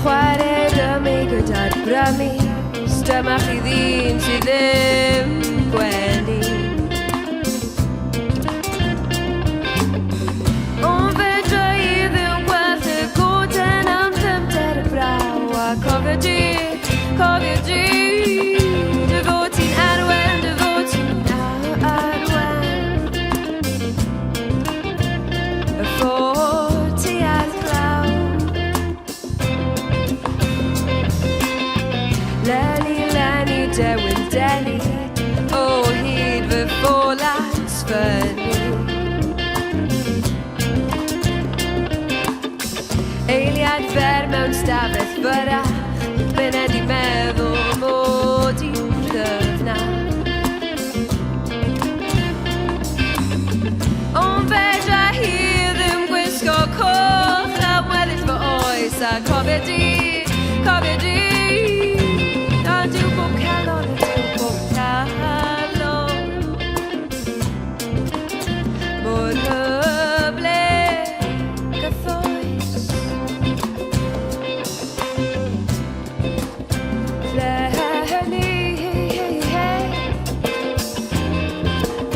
chwarae dymu gyda'r brymu, dyma chi ddyn sydd ddim gwenu. Ond fedra I ddim gweld y goden am ddymder y braw, a cofio di, dy fod ti'n arwen, dy fod ti'n arwen. Y ffordd ti ar glaw. Lenni, dewin deli, o hyd fy ffolas fyny. Eiliad fer mewn stafell fyrach, bynnag I meddwl mod i'n ddyfnach. Ond fedra hi ddim gwisgo coch a weddill fy oes, a cofio di, ond yw bob calon, mor hyblyg gyffoes. Lenni,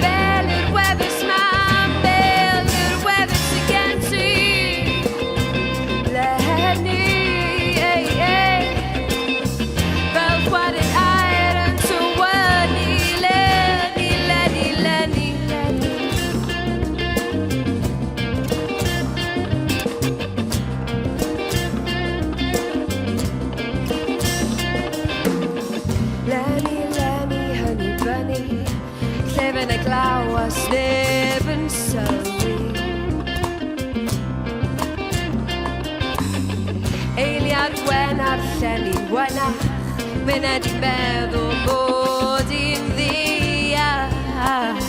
fel yr wefus mam, fel yr wefus sy gen ti. Lenni, fel chwarae'r aer yn tywynnu. Lenni. Lenni, hynny fyny, llefen y glaw a sneb yn sylwi. Eiliad gwen ar llenni wenach, myned I meddwl bod i'n ddiall.